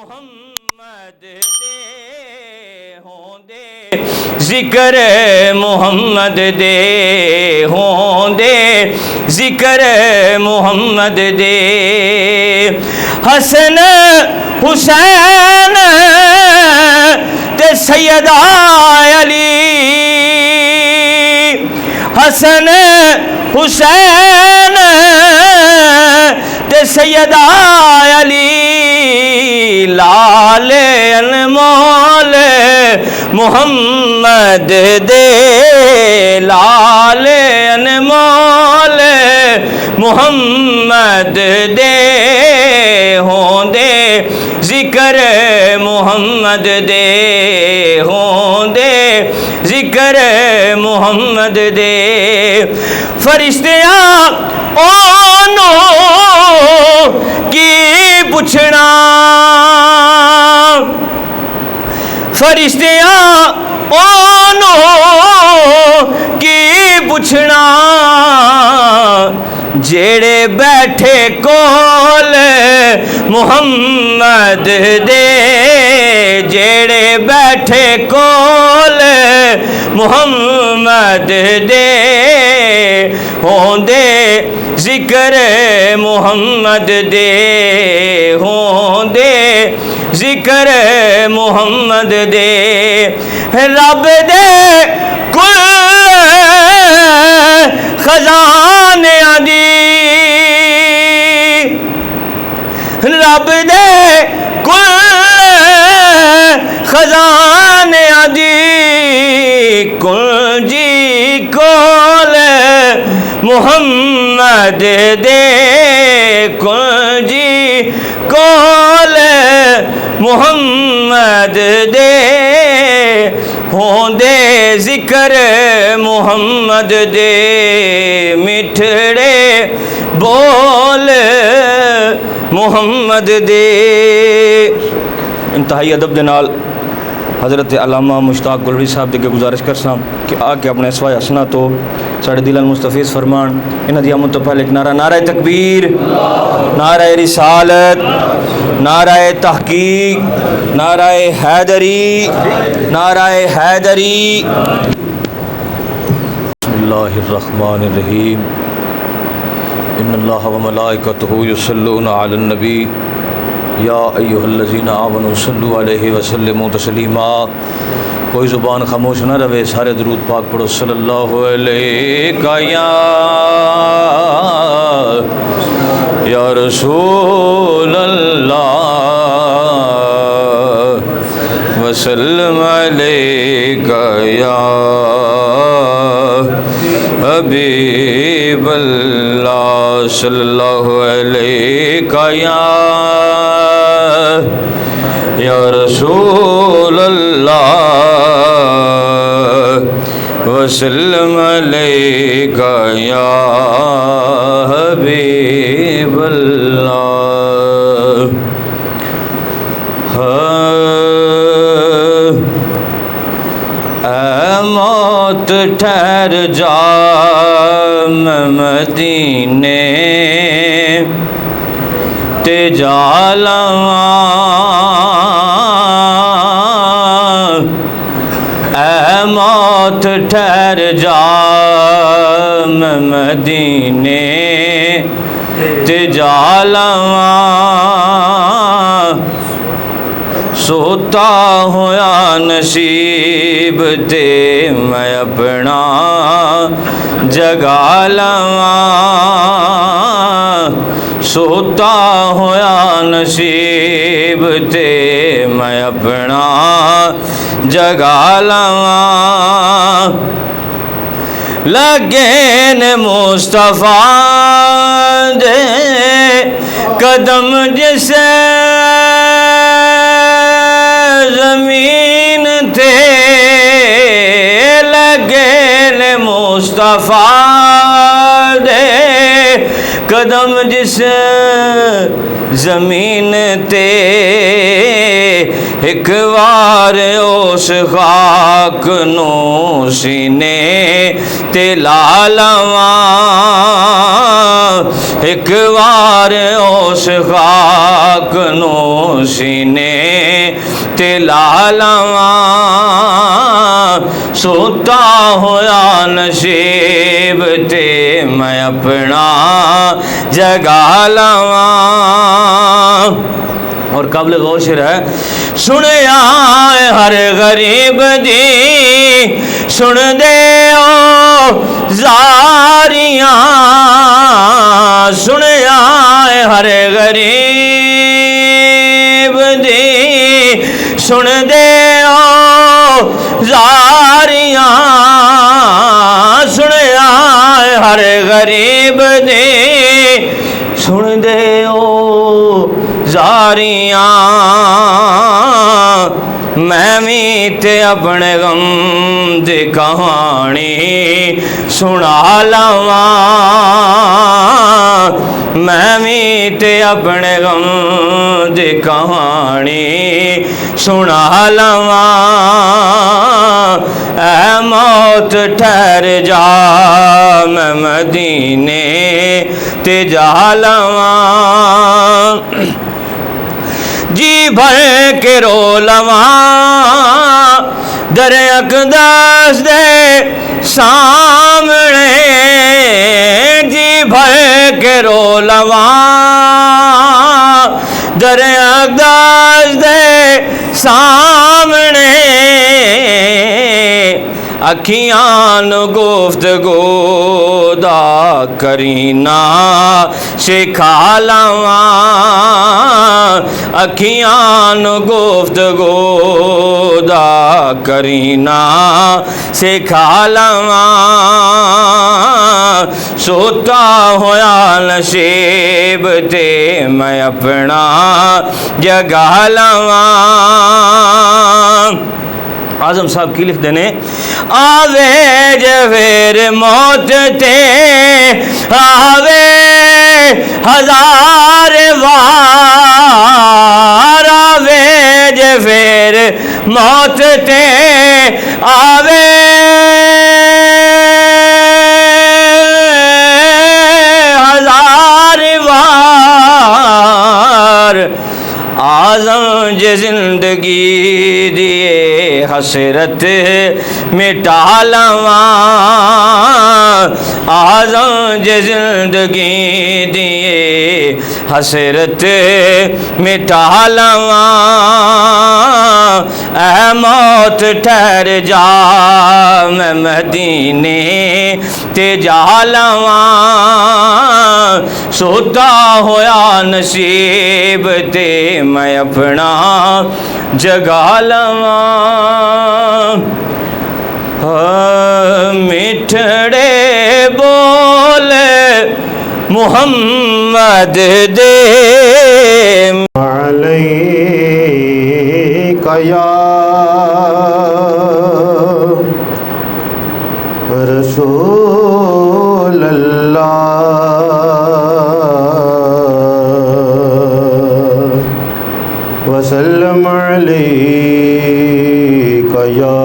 मुहम्मद दे होंदे जिक्र मुहम्मद दे होंदे जिक्र मुहम्मद दे हसन हुसैन ते सैयदा अली हसन हुसैन ते सैयदा अली लाल अनमोल मुहम्मद दे लाल अनमोल मुहम्मद दे होंदे जिक्र मुहम्मद दे होंदे जिक्र मुहम्मद दे फरिश्तियां ओनू की पुछना फरिश्तियां ओनू की पुछना जेड़े बैठे कोल मुहम्मद दे जेड़े बैठे कोल मुहम्मद दे होंदे जिक्र मुहम्मद दे होंदे जिक्र मुहम्मद दे रब दे कुल खजाने दी रब दे कुल खजाने दी कुल जी कोल मुहम्मद दे कुल जी कोल मुहम्मद दे होंदे जिक्र मुहम्मद दे मिठड़े बोल मुहम्मद दे। इंतहाई अदब दे नाल हज़रत अल्लामा मुश्ताक गुलरी साहब के गुजारिश कर सां कि आके अपने सवाए हसना तो साढ़े दिल मुस्तफीज़ फरमान इन्हां दी आमद तो पहले एक नारा नारा तकबीर नारा रिसालत नारा तहकीक नारा हैदरी नारा हैदरी। बिस्मिल्लाहिर्रहमानिर्रहीम इन्नल्लाह व मलाइकतहु युसल्लूना अलन नबी या अय्युहल्लज़ीना आमनू सल्लु अलैहि व सल्लिमू तस्लीमा। कोई ज़ुबान खामोश न रहे, सारे दरूद पाक पढ़ो सल्लल्लाहु अलैहि या रसूल अल्लाह व सल्लम अलैका या हबीब अल्लाह सल्लल्लाहु अलैका या रसूल अल्लाह वसल्लम अलैका या हबीब अल्लाह। मौत ठहर जा मदीने ते जालवा मौत ठहर जा मदीने ते जालवा सोता होया नसीब ते मैं अपना जगा लवा सोता होया नसीब ते मैं अपना जगा लवा लगे ने मुस्तफा दे कदम जिसे जमीन थे लगे ने मुस्तफा दे कदम जिस जमीन ते एक बार उस खाक नू सीने ते ला लवां एक बार उस खाक नू सीने ते ला लवां सोता होया नसीब ते मैं अपना जगा लवां। और काबिल गौर शेर है, सुनिया हर गरीब दी सुन दे ओ जारियां, सुनिया हर गरीब दी सुन दे ओ जारियां, सुनिया हर गरीब दी सुन दे ओ जारियां। मैं भी ते अपने गम दी कहानी सुना लवां, मैं भी ते अपने गम दी कहानी सुना लवां। ऐ मौत ठहर जा मैं मदीने ते जा लवां, जी भर के रो लवां दर अक़दस दे सामने, जी भर के रो लवां दर अक़दस दे सामने। अखियां गुफ्तगू दा करीना सिखा लवां, अखियां गुफ्तगू दा करीना सिखा लवां। सोता होया नसीब ते मैं अपना जगा लवां। आजम साहब की लिख देने, आवे जवेर मौत ते आवे हजार बार, आवे जवेर मौत ते आवे हजार बार। आजम जे जिंदगी दिए हसरत मिटा लवां, आजम जे जिंदगी दिए हसरत मिटा लवां। ऐ मौत ठहर जा मैं मदीने ते जा लवां, सोता होया नसीब ते मैं अपना जगा लवां। मिठड़े बोले मुहम्मद दे अलैका या रसूल अल्लाह वसल्लम अलैका या